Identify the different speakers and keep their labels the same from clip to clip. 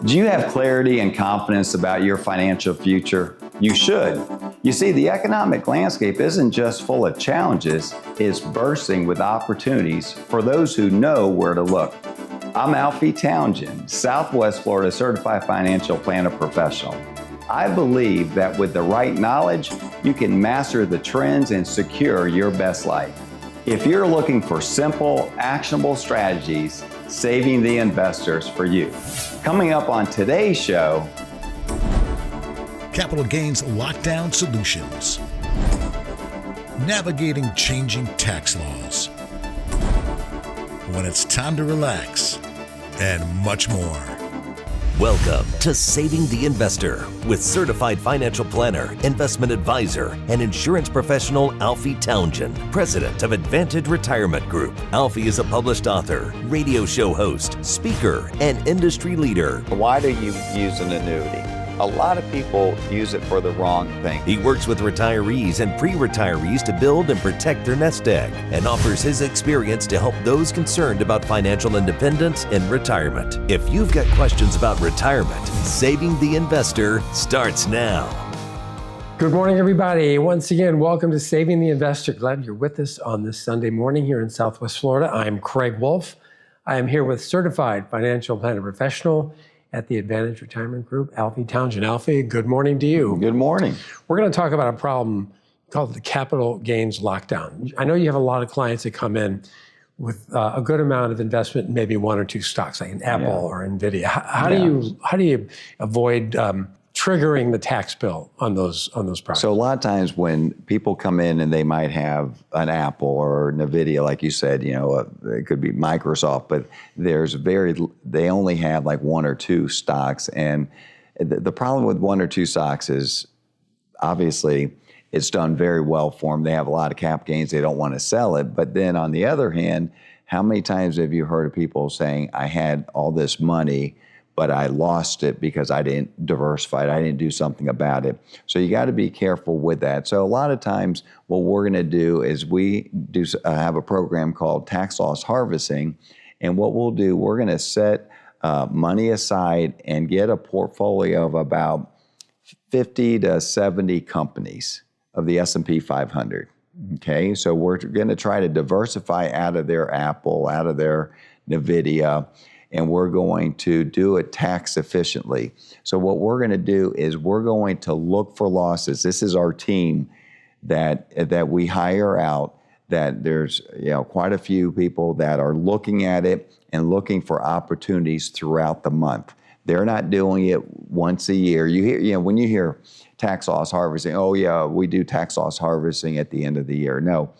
Speaker 1: Do you have clarity and confidence about your financial future? You should. You see, the economic landscape isn't just full of challenges, it's bursting with opportunities for those who know where to look. I'm Alfie Townsend, Southwest Florida Certified Financial Planner Professional. I believe that with the right knowledge, you can master the trends and secure your best life. If you're looking for simple, actionable strategies, saving the investors for you. Coming up on today's show,
Speaker 2: Capital Gains Lockdown Solutions, navigating changing tax laws, when it's time to relax, and much more.
Speaker 3: Welcome to Saving the Investor with certified financial planner, investment advisor, and insurance professional Alfie Townsend, president of Advantage Retirement Group. Alfie is a published author, radio show host, speaker, and industry leader.
Speaker 1: Why do you use an annuity? A lot of people use it for the wrong thing.
Speaker 3: He works with retirees and pre-retirees to build and protect their nest egg and offers his experience to help those concerned about financial independence in retirement. If you've got questions about retirement, Saving the Investor starts now.
Speaker 4: Good morning, everybody. Once again, welcome to Saving the Investor. Glad you're with us on this Sunday morning here in Southwest Florida. I'm Craig Wolf. I am here with certified financial planner professional at the Advantage Retirement Group, Alfie Townsend. Alfie, good morning to you.
Speaker 1: Good morning.
Speaker 4: We're going to talk about a problem called the capital gains lockdown. I know you have a lot of clients that come in with a good amount of investment in maybe one or two stocks, like an Apple or Nvidia. How do you avoid triggering the tax bill on those products?
Speaker 1: So a lot of times when people come in and they might have an Apple or Nvidia, like you said, it could be Microsoft, but they only have like one or two stocks. And the problem with one or two stocks is obviously it's done very well for them. They have a lot of cap gains. They don't want to sell it. But then on the other hand, how many times have you heard of people saying, I had all this money, but I lost it because I didn't diversify it. I didn't do something about it. So you got to be careful with that. So a lot of times what we're going to do is we have a program called tax loss harvesting. And what we'll do, we're going to set money aside and get a portfolio of about 50 to 70 companies of the S&P 500. Okay, so we're going to try to diversify out of their Apple, out of their Nvidia, and we're going to do it tax efficiently. So what we're going to do is we're going to look for losses. This is our team that we hire out, that there's quite a few people that are looking at it and looking for opportunities throughout the month. They're not doing it once a year. You hear, when you hear tax loss harvesting, oh yeah, we do tax loss harvesting at the end of the year. No.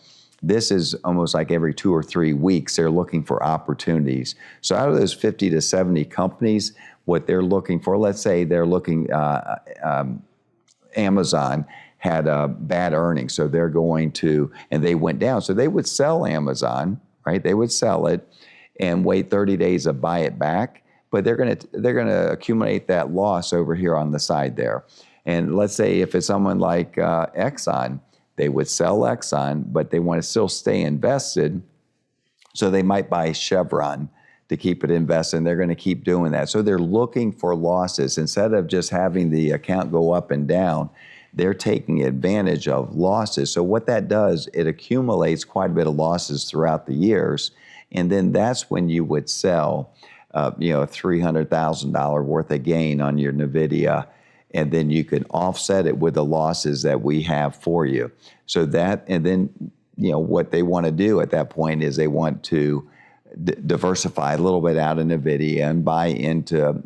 Speaker 1: This is almost like every 2 or 3 weeks, they're looking for opportunities. So out of those 50 to 70 companies, what they're looking for, let's say they're looking, Amazon had bad earnings, so they're going to, and they went down. So they would sell Amazon, right? They would sell it and wait 30 days to buy it back, but they're gonna accumulate that loss over here on the side there. And let's say if it's someone like Exxon, they would sell Exxon, but they want to still stay invested. So they might buy Chevron to keep it invested, and they're going to keep doing that. So they're looking for losses. Instead of just having the account go up and down, they're taking advantage of losses. So what that does, it accumulates quite a bit of losses throughout the years. And then that's when you would sell, $300,000 worth of gain on your Nvidia, and then you can offset it with the losses that we have for you. So that, and then, what they want to do at that point is they want to diversify a little bit out of NVIDIA and buy into,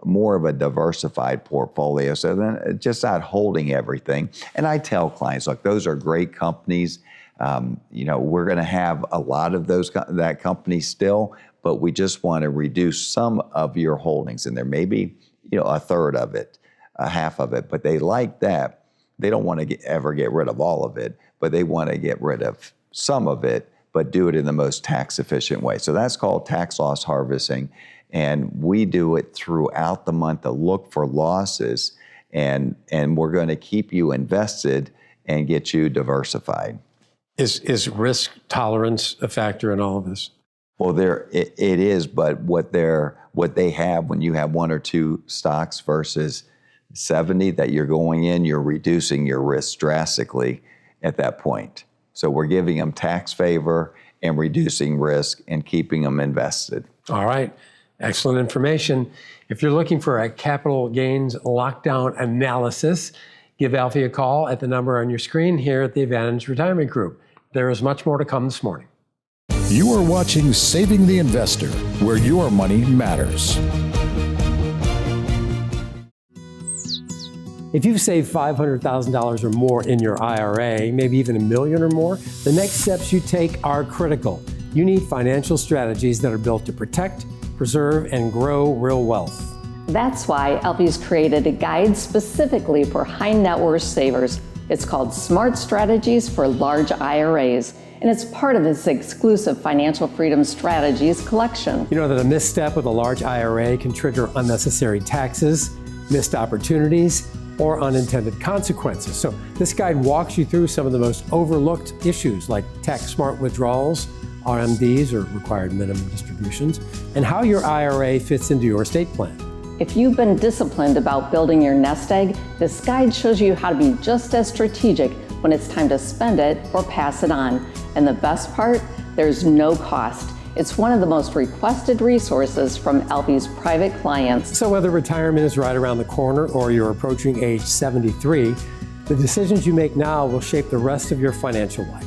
Speaker 1: more of a diversified portfolio. So then it's just not holding everything. And I tell clients, look, those are great companies. We're going to have a lot of that company still, but we just want to reduce some of your holdings in there, maybe, a third of it. Half of it, but they like that. They don't want to ever get rid of all of it, but they want to get rid of some of it, but do it in the most tax efficient way. So that's called tax loss harvesting. And we do it throughout the month to look for losses, and we're going to keep you invested and get you diversified.
Speaker 4: Is risk tolerance a factor in all of this?
Speaker 1: Well, it is, but what what they have when you have 1 or 2 stocks versus 70 that you're going in, you're reducing your risk drastically at that point. So we're giving them tax favor and reducing risk and keeping them invested.
Speaker 4: All right. Excellent information. If you're looking for a capital gains lockdown analysis, give Alfie a call at the number on your screen here at the Advantage Retirement Group. There is much more to come this morning.
Speaker 2: You are watching Saving the Investor, where your money matters.
Speaker 4: If you've saved $500,000 or more in your IRA, maybe even $1 million or more, the next steps you take are critical. You need financial strategies that are built to protect, preserve, and grow real wealth.
Speaker 5: That's why Alfie's created a guide specifically for high net worth savers. It's called Smart Strategies for Large IRAs, and it's part of his exclusive Financial Freedom Strategies collection.
Speaker 4: You know that a misstep with a large IRA can trigger unnecessary taxes, missed opportunities, or unintended consequences. So this guide walks you through some of the most overlooked issues like tax smart withdrawals, RMDs or required minimum distributions, and how your IRA fits into your estate plan.
Speaker 5: If you've been disciplined about building your nest egg, this guide shows you how to be just as strategic when it's time to spend it or pass it on. And the best part, there's no cost. It's one of the most requested resources from Alfie's private clients.
Speaker 4: So whether retirement is right around the corner or you're approaching age 73, the decisions you make now will shape the rest of your financial life.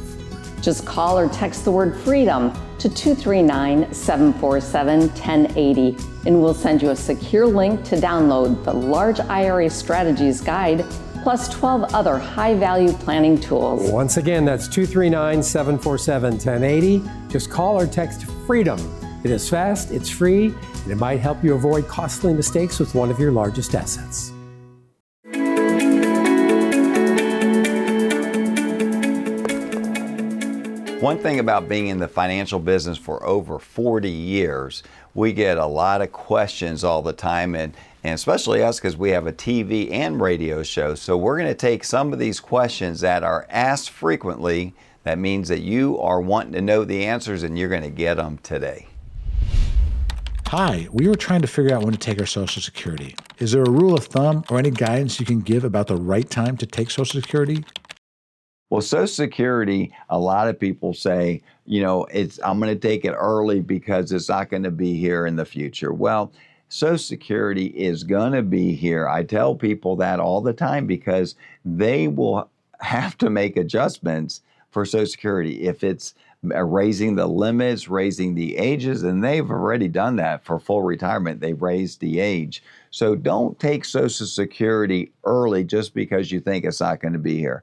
Speaker 5: Just call or text the word FREEDOM to 239-747-1080, and we'll send you a secure link to download the Large IRA Strategies Guide, plus 12 other high-value planning tools.
Speaker 4: Once again, that's 239-747-1080. Just call or text FREEDOM. It is fast, it's free, and it might help you avoid costly mistakes with one of your largest assets.
Speaker 1: One thing about being in the financial business for over 40 years, we get a lot of questions all the time, and especially us because we have a TV and radio show. So we're going to take some of these questions that are asked frequently. That means that you are wanting to know the answers and you're going to get them today.
Speaker 6: Hi, we were trying to figure out when to take our Social Security. Is there a rule of thumb or any guidance you can give about the right time to take Social Security?
Speaker 1: Well, Social Security, a lot of people say, I'm going to take it early because it's not going to be here in the future. Well, Social Security is going to be here. I tell people that all the time because they will have to make adjustments for Social Security. If it's raising the limits, raising the ages, and they've already done that for full retirement. They've raised the age. So don't take Social Security early just because you think it's not going to be here.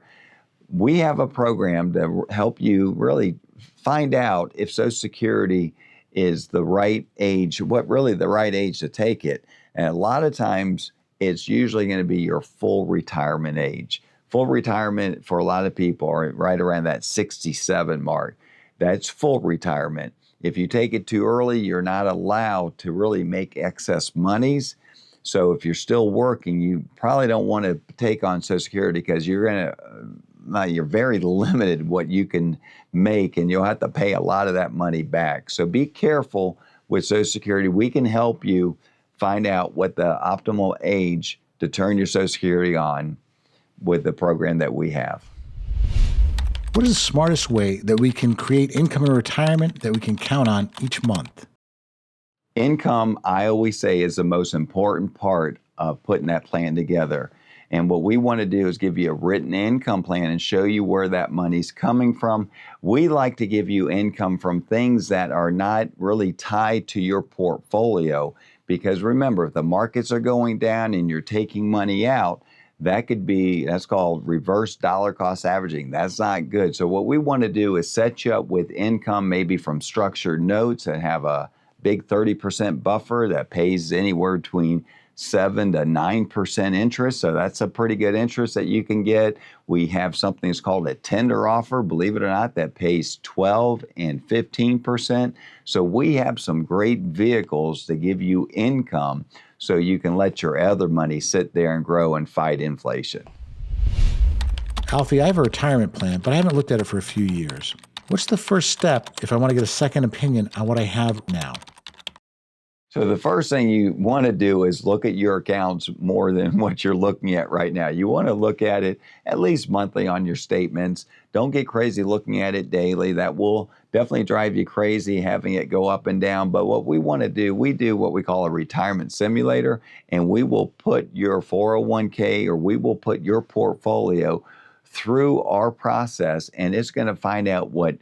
Speaker 1: We have a program to help you really find out if Social Security is the right age, what really the right age to take it. And a lot of times it's usually going to be your full retirement age. Full retirement for a lot of people are right around that 67 mark. That's full retirement. If you take it too early, you're not allowed to really make excess monies. So if you're still working, you probably don't want to take on Social Security because you're very limited what you can make, and you'll have to pay a lot of that money back. So be careful with Social Security. We can help you find out what the optimal age to turn your Social Security on with the program that we have.
Speaker 6: What is the smartest way that we can create income in retirement that we can count on each month?
Speaker 1: Income, I always say, is the most important part of putting that plan together. And what we want to do is give you a written income plan and show you where that money's coming from. We like to give you income from things that are not really tied to your portfolio. Because remember, if the markets are going down and you're taking money out, that's called reverse dollar cost averaging. That's not good. So what we want to do is set you up with income maybe from structured notes that have a big 30% buffer that pays anywhere between 7 to 9% interest. So that's a pretty good interest that you can get. We have something that's called a tender offer, believe it or not, that pays 12 and 15%. So we have some great vehicles to give you income so you can let your other money sit there and grow and fight inflation.
Speaker 6: Alfie, I have a retirement plan, but I haven't looked at it for a few years. What's the first step if I want to get a second opinion on what I have now?
Speaker 1: So the first thing you want to do is look at your accounts more than what you're looking at right now. You want to look at it at least monthly on your statements. Don't get crazy looking at it daily. That will definitely drive you crazy having it go up and down. But what we want to do, we do what we call a retirement simulator, and we will put your 401k or we will put your portfolio through our process, and it's going to find out what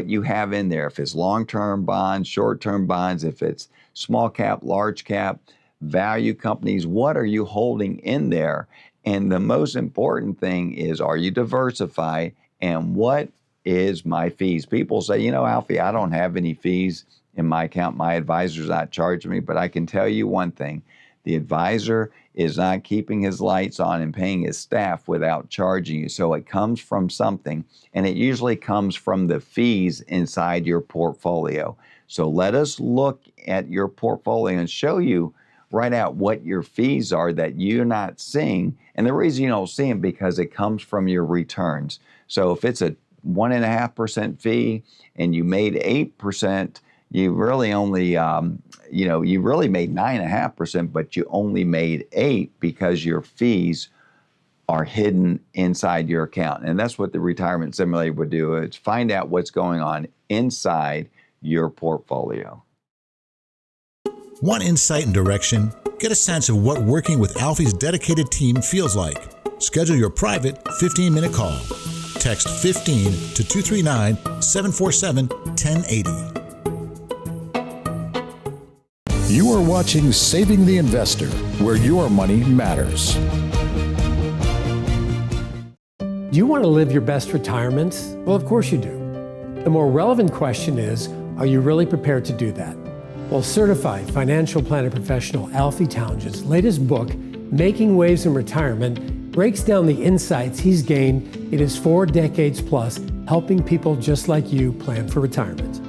Speaker 1: you have in there. If it's long-term bonds, short-term bonds, if it's small cap, large cap, value companies, what are you holding in there? And the most important thing is, are you diversified? And what is my fees? People say, Alfie, I don't have any fees in my account. My advisor's not charging me. But I can tell you one thing. The advisor is not keeping his lights on and paying his staff without charging you. So it comes from something, and it usually comes from the fees inside your portfolio. So let us look at your portfolio and show you right out what your fees are that you're not seeing. And the reason you don't see them because it comes from your returns. So if it's a 1.5% fee and you made 8%, you really only, you really made 9.5%, but you only made 8% because your fees are hidden inside your account. And that's what the retirement simulator would do, is find out what's going on inside your portfolio.
Speaker 2: Want insight and direction? Get a sense of what working with Alfie's dedicated team feels like. Schedule your private 15-minute call. Text 15 to 239-747-1080.
Speaker 7: You are watching Saving the Investor, where your money matters.
Speaker 4: Do you want to live your best retirement? Well, of course you do. The more relevant question is, are you really prepared to do that? Well, certified financial planner professional Alfie Townshend's latest book, Making Waves in Retirement, breaks down the insights he's gained in his 4 decades plus helping people just like you plan for retirement.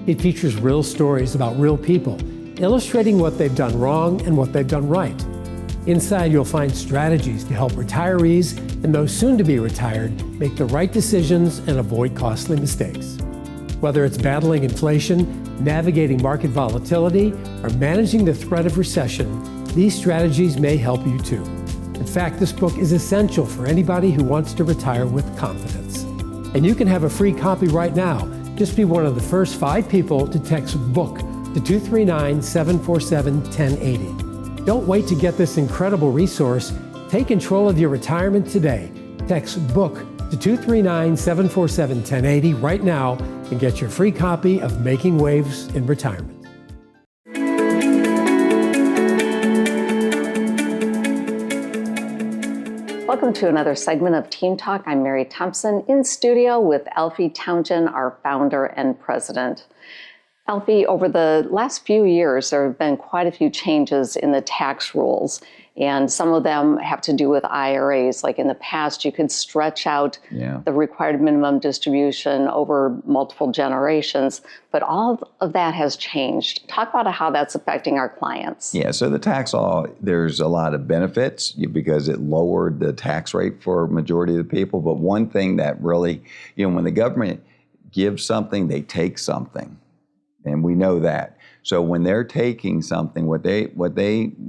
Speaker 4: It features real stories about real people, illustrating what they've done wrong and what they've done right. Inside, you'll find strategies to help retirees and those soon to be retired make the right decisions and avoid costly mistakes. Whether it's battling inflation, navigating market volatility, or managing the threat of recession, these strategies may help you too. In fact, this book is essential for anybody who wants to retire with confidence. And you can have a free copy right now. Just be one of the first 5 people to text BOOK to 239-747-1080. Don't wait to get this incredible resource. Take control of your retirement today. Text BOOK to 239-747-1080 right now and get your free copy of Making Waves in Retirement.
Speaker 5: Welcome to another segment of Team Talk. I'm Mary Thompson in studio with Alfie Townshend, our founder and president. Alfie, over the last few years, there have been quite a few changes in the tax rules, and some of them have to do with IRAs. Like in the past, you could stretch out the required minimum distribution over multiple generations, but all of that has changed. Talk about how that's affecting our clients.
Speaker 1: Yeah, so the tax law, there's a lot of benefits because it lowered the tax rate for a majority of the people. But one thing that really, when the government gives something, they take something. And we know that. So when they're taking something, what they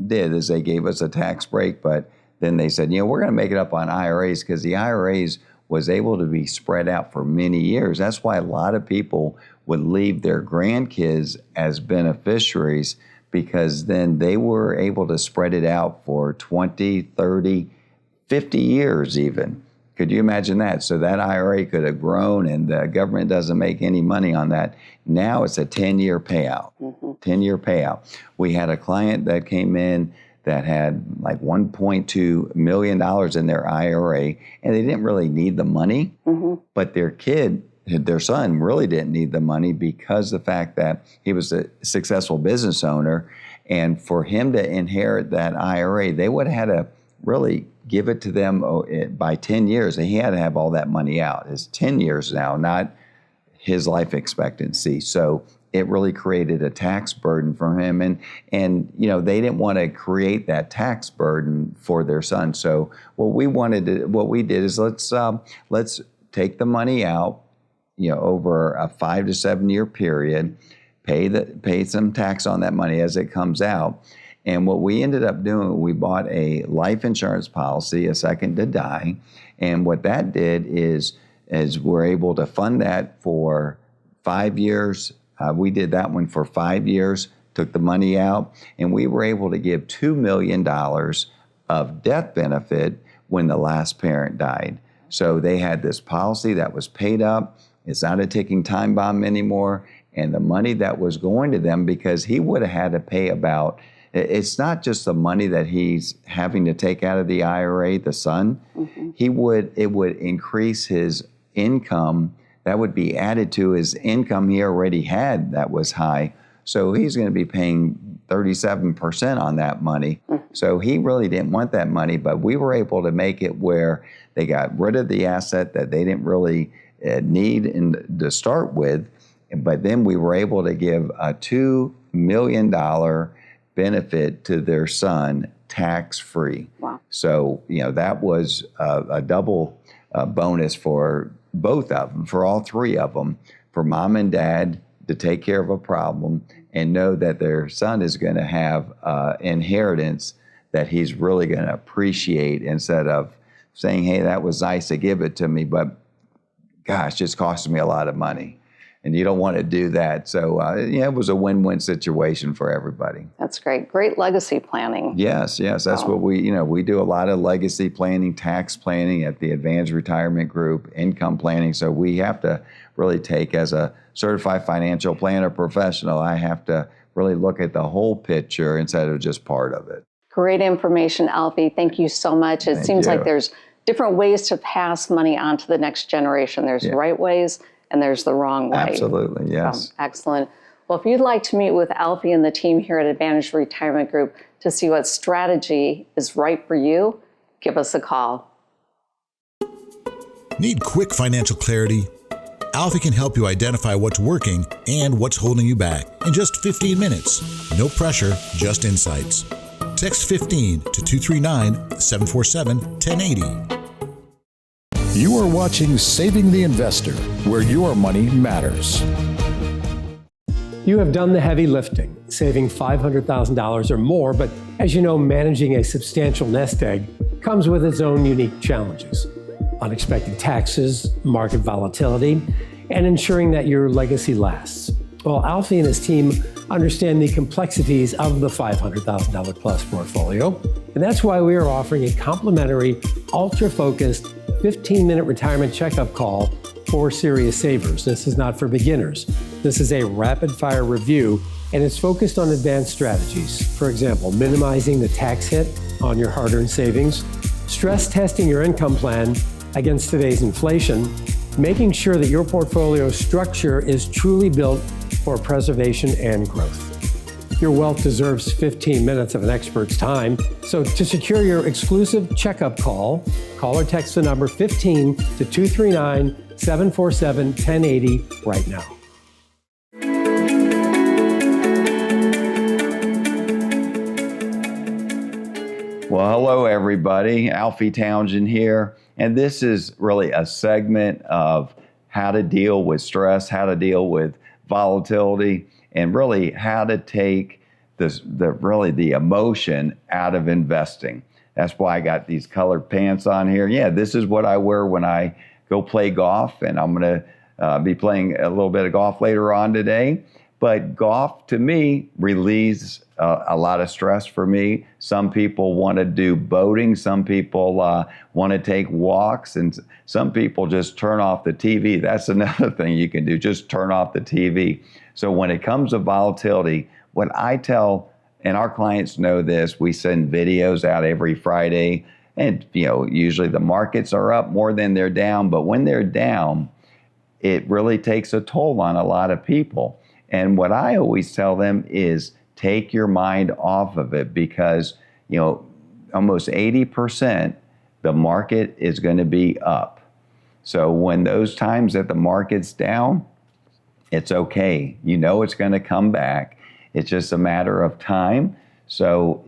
Speaker 1: did is they gave us a tax break, but then they said, we're going to make it up on IRAs because the IRAs was able to be spread out for many years. That's why a lot of people would leave their grandkids as beneficiaries, because then they were able to spread it out for 20, 30, 50 years even. Could you imagine that? So that IRA could have grown and the government doesn't make any money on that. Now it's a 10-year payout, 10-year payout. We had a client that came in that had like $1.2 million in their IRA, and they didn't really need the money, but their son really didn't need the money because the fact that he was a successful business owner, and for him to inherit that IRA, they would have had to really give it to them by 10 years. And he had to have all that money out. It's 10 years now, not his life expectancy. So it really created a tax burden for him. And they didn't want to create that tax burden for their son. So what we did is let's take the money out, over a 5 to 7 year period, pay some tax on that money as it comes out. And what we ended up doing, we bought a life insurance policy, a second to die. And what that did is we're able to fund that for 5 years. We did that one for 5 years, took the money out, and we were able to give $2 million of death benefit when the last parent died. So they had this policy that was paid up. It's not a ticking time bomb anymore. And the money that was going to them, because he would have had to pay about, it's not just the money that he's having to take out of the IRA, the son. It would increase his income. That would be added to his income he already had that was high. So he's going to be paying 37% on that money. So he really didn't want that money, but we were able to make it where they got rid of the asset that they didn't really need to start with. But then we were able to give a $2 million benefit to their son tax-free.
Speaker 5: Wow.
Speaker 1: So, that was a double bonus for both of them, for all three of them, for mom and dad to take care of a problem and know that their son is going to have inheritance that he's really going to appreciate, instead of saying, hey, that was nice to give it to me, but gosh, it's costing me a lot of money. And you don't want to do that. So, it was a win-win situation for everybody.
Speaker 5: That's great. Great legacy planning.
Speaker 1: Yes. That's what we do a lot of legacy planning, tax planning at the Advantage Retirement Group, income planning. So we have to really take, as a certified financial planner professional, I have to really look at the whole picture instead of just part of it.
Speaker 5: Great information, Alfie. Thank you so much. It seems like there's different ways to pass money on to the next generation. There's right ways, and there's the wrong way.
Speaker 1: Absolutely, yes.
Speaker 5: Excellent. Well, if you'd like to meet with Alfie and the team here at Advantage Retirement Group to see what strategy is right for you, give us a call.
Speaker 2: Need quick financial clarity? Alfie can help you identify what's working and what's holding you back in just 15 minutes. No pressure, just insights. Text 15 to 239-747-1080.
Speaker 7: You are watching Saving the Investor, where your money matters.
Speaker 4: You have done the heavy lifting, saving $500,000 or more, but as you know, managing a substantial nest egg comes with its own unique challenges. Unexpected taxes, market volatility, and ensuring that your legacy lasts. Well, Alfie and his team understand the complexities of the $500,000 plus portfolio, and that's why we are offering a complimentary, ultra-focused 15-minute retirement checkup call for serious savers. This is not for beginners. This is a rapid-fire review, and it's focused on advanced strategies. For example, minimizing the tax hit on your hard-earned savings, stress testing your income plan against today's inflation, making sure that your portfolio structure is truly built for preservation and growth. Your wealth deserves 15 minutes of an expert's time. So to secure your exclusive checkup call or text the number 15 to 239-747-1080 right now.
Speaker 1: Well, hello, everybody. Alfie Townsend here. And this is really a segment of how to deal with stress, how to deal with volatility, and really how to take the emotion out of investing. That's why I got these colored pants on here. Yeah, this is what I wear when I go play golf, and I'm going to be playing a little bit of golf later on today. But golf, to me, relieves a lot of stress for me. Some people want to do boating. Some people want to take walks. And some people just turn off the TV. That's another thing you can do, just turn off the TV. So when it comes to volatility, what I tell, and our clients know this, we send videos out every Friday. And usually the markets are up more than they're down. But when they're down, it really takes a toll on a lot of people. And what I always tell them is take your mind off of it, because, almost 80%, the market is going to be up. So when those times that the market's down, it's okay. It's going to come back. It's just a matter of time. So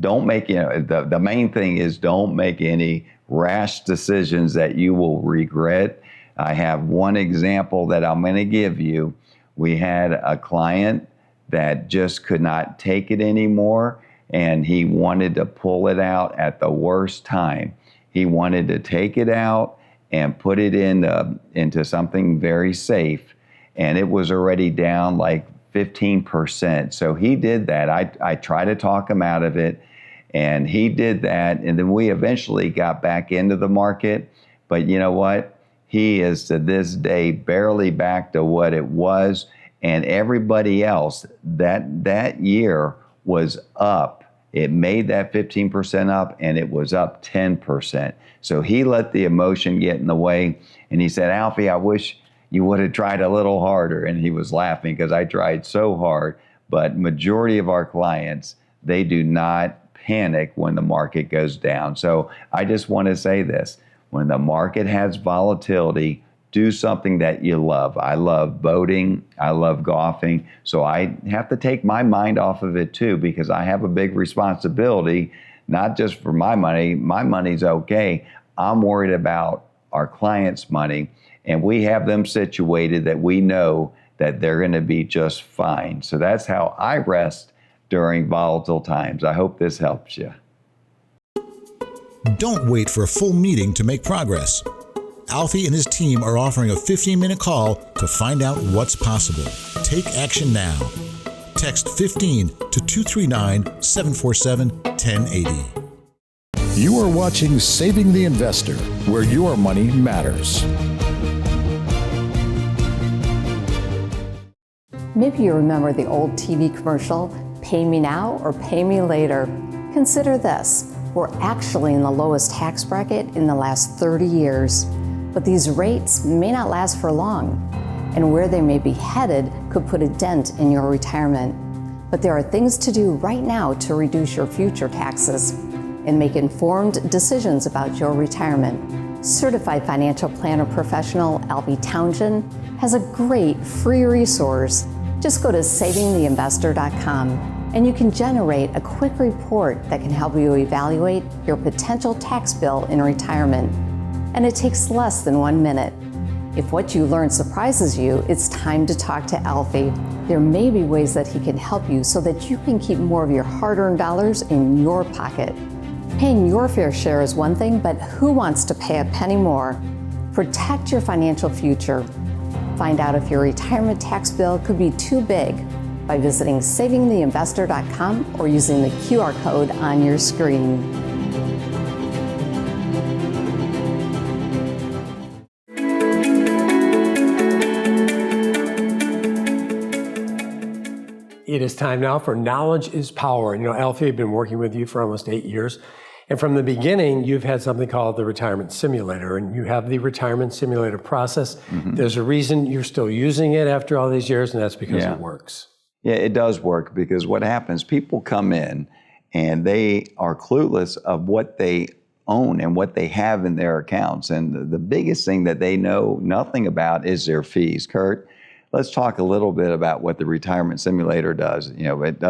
Speaker 1: don't make, the main thing is don't make any rash decisions that you will regret. I have one example that I'm going to give you We had a client that just could not take it anymore, and he wanted to pull it out at the worst time. He wanted to take it out and put it into something very safe, and it was already down like 15%. So he did that. I tried to talk him out of it, and he did that, and then we eventually got back into the market. But you know what? He is to this day barely back to what it was, and everybody else that year was up. It made that 15% up, and it was up 10%. So he let the emotion get in the way, and he said, Alfie, I wish you would have tried a little harder. And he was laughing because I tried so hard. But majority of our clients, they do not panic when the market goes down. So I just want to say this. When the market has volatility, do something that you love. I love boating. I love golfing. So I have to take my mind off of it too, because I have a big responsibility, not just for my money. My money's okay. I'm worried about our clients' money, and we have them situated that we know that they're going to be just fine. So that's how I rest during volatile times. I hope this helps you.
Speaker 2: Don't wait for a full meeting to make progress. Alfie and his team are offering a 15-minute call to find out what's possible. Take action now. Text 15 to 239-747-1080.
Speaker 7: You are watching Saving the Investor, where your money matters.
Speaker 5: Maybe you remember the old TV commercial, "Pay me now or pay me later." Consider this. We're actually in the lowest tax bracket in the last 30 years. But these rates may not last for long, and where they may be headed could put a dent in your retirement. But there are things to do right now to reduce your future taxes and make informed decisions about your retirement. Certified financial planner professional Alfie Townsend has a great free resource. Just go to savingtheinvestor.com and you can generate a quick report that can help you evaluate your potential tax bill in retirement. And it takes less than 1 minute. If what you learn surprises you, it's time to talk to Alfie. There may be ways that he can help you so that you can keep more of your hard-earned dollars in your pocket. Paying your fair share is one thing, but who wants to pay a penny more? Protect your financial future. Find out if your retirement tax bill could be too big by visiting savingtheinvestor.com or using the QR code on your screen.
Speaker 4: It is time now for Knowledge is Power. You know, Alfie, I've been working with you for almost 8 years. And from the beginning, you've had something called the Retirement Simulator, and you have the Retirement Simulator process. Mm-hmm. There's a reason you're still using it after all these years, and that's because it works.
Speaker 1: Yeah, it does work, because what happens, people come in and they are clueless of what they own and what they have in their accounts. And the biggest thing that they know nothing about is their fees. Kurt, let's talk a little bit about what the Retirement Simulator does. You know, it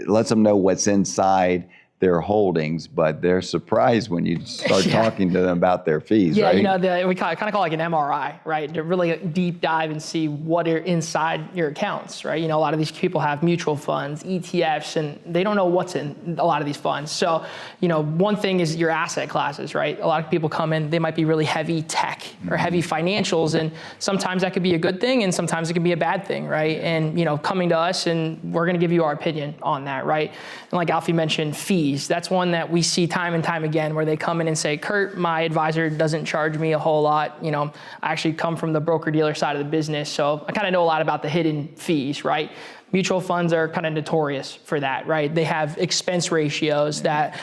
Speaker 1: lets them know what's inside their holdings, but they're surprised when you start talking to them about their fees, right?
Speaker 8: You know, we kind of call it like an MRI, right? To really deep dive and see what are inside your accounts, right? You know, a lot of these people have mutual funds, ETFs, and they don't know what's in a lot of these funds. So, you know, one thing is your asset classes, right? A lot of people come in, they might be really heavy tech or heavy financials, and sometimes that could be a good thing, and sometimes it can be a bad thing, right? And, you know, coming to us, and we're going to give you our opinion on that, right? And like Alfie mentioned, fees. That's one that we see time and time again, where they come in and say, Kurt, my advisor doesn't charge me a whole lot. You know, I actually come from the broker-dealer side of the business, so I kind of know a lot about the hidden fees, right? Mutual funds are kind of notorious for that, right? They have expense ratios that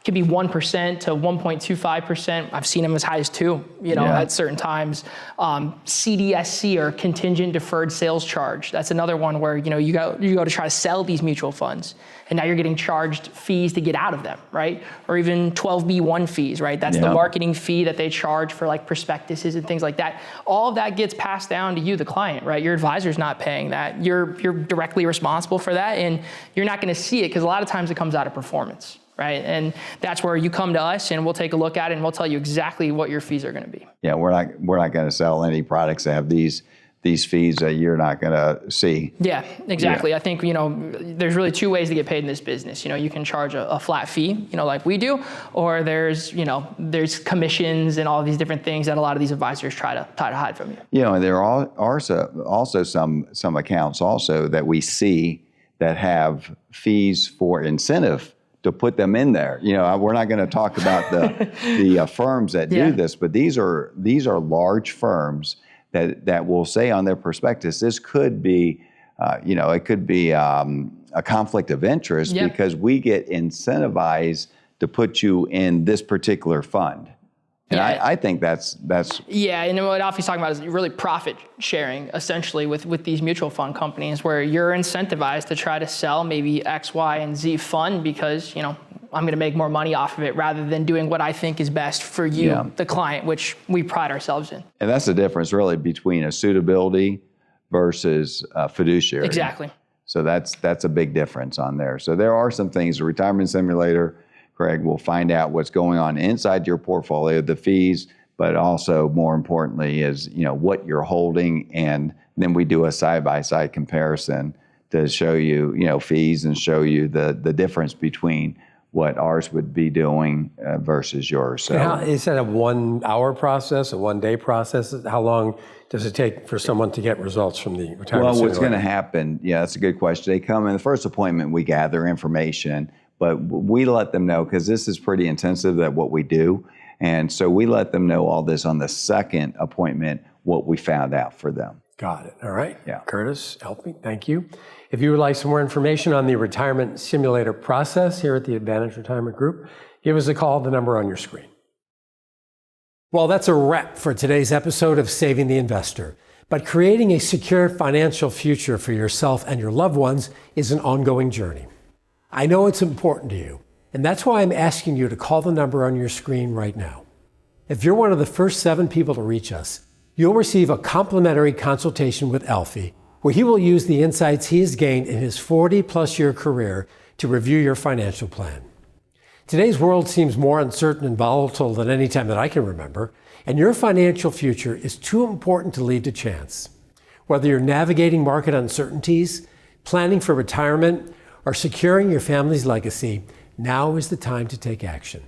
Speaker 8: could be 1% to 1.25%. I've seen them as high as 2%, you know, at certain times. CDSC, or contingent deferred sales charge. That's another one where, you know, you go to try to sell these mutual funds, and now you're getting charged fees to get out of them, right? Or even 12B1 fees, right? That's the marketing fee that they charge for like prospectuses and things like that. All of that gets passed down to you, the client, right? Your advisor's not paying that. You're directly responsible for that, and you're not going to see it because a lot of times it comes out of performance. Right, and that's where you come to us, and we'll take a look at it, and we'll tell you exactly what your fees are going to be.
Speaker 1: Yeah, we're not going to sell any products that have these these fees that you're not going to see.
Speaker 8: Yeah, exactly. I think, there's really two ways to get paid in this business. You can charge a flat fee, like we do, or there's commissions and all these different things that a lot of these advisors try to hide from you.
Speaker 1: And there are also some accounts also that we see that have fees for incentive to put them in there. We're not going to talk about the firms that do this, but these are large firms that will say on their prospectus, this could be, it could be a conflict of interest because we get incentivized to put you in this particular fund. And I think that's.
Speaker 8: Yeah, and what Alfie's talking about is really profit sharing, essentially, with these mutual fund companies, where you're incentivized to try to sell maybe X, Y, and Z fund because, I'm going to make more money off of it rather than doing what I think is best for you, the client, which we pride ourselves in.
Speaker 1: And that's the difference really between a suitability versus fiduciary.
Speaker 8: Exactly.
Speaker 1: So that's a big difference on there. So there are some things, the retirement simulator, Craig, will find out what's going on inside your portfolio, the fees, but also more importantly is, what you're holding. And then we do a side-by-side comparison to show you, fees and show you the difference between what ours would be doing versus yours. So
Speaker 4: is that a 1 hour process, a 1 day process? How long does it take for someone to get results from the retirement simulator?
Speaker 1: Well, what's going to happen, that's a good question. They come in the first appointment, we gather information, but we let them know, because this is pretty intensive at what we do. And so we let them know all this on the second appointment, what we found out for them.
Speaker 4: Got it. All right.
Speaker 1: Yeah.
Speaker 4: Curtis, Alfie, thank you. If you would like some more information on the retirement simulator process here at the Advantage Retirement Group, give us a call, the number on your screen. Well, that's a wrap for today's episode of Saving the Investor. But creating a secure financial future for yourself and your loved ones is an ongoing journey. I know it's important to you, and that's why I'm asking you to call the number on your screen right now. If you're one of the first 7 people to reach us, you'll receive a complimentary consultation with Alfie, where he will use the insights he has gained in his 40-plus year career to review your financial plan. Today's world seems more uncertain and volatile than any time that I can remember, and your financial future is too important to leave to chance. Whether you're navigating market uncertainties, planning for retirement, or securing your family's legacy, now is the time to take action.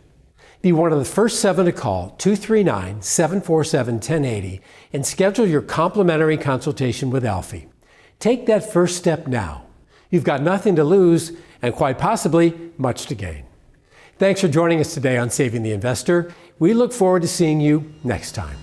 Speaker 4: Be one of the first 7 to call 239-747-1080 and schedule your complimentary consultation with Alfie. Take that first step now. You've got nothing to lose and quite possibly much to gain. Thanks for joining us today on Saving the Investor. We look forward to seeing you next time.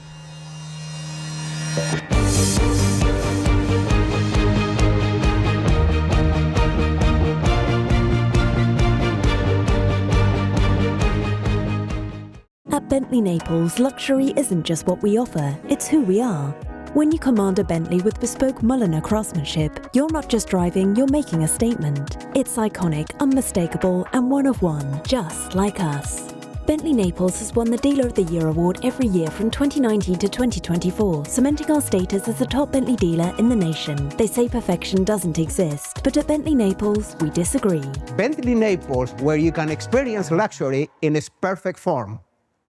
Speaker 9: At Bentley Naples, luxury isn't just what we offer, it's who we are. When you command a Bentley with bespoke Mulliner craftsmanship, you're not just driving, you're making a statement. It's iconic, unmistakable, and one of one, just like us. Bentley Naples has won the Dealer of the Year award every year from 2019 to 2024, cementing our status as the top Bentley dealer in the nation. They say perfection doesn't exist, but at Bentley Naples, we disagree.
Speaker 10: Bentley Naples, where you can experience luxury in its perfect form.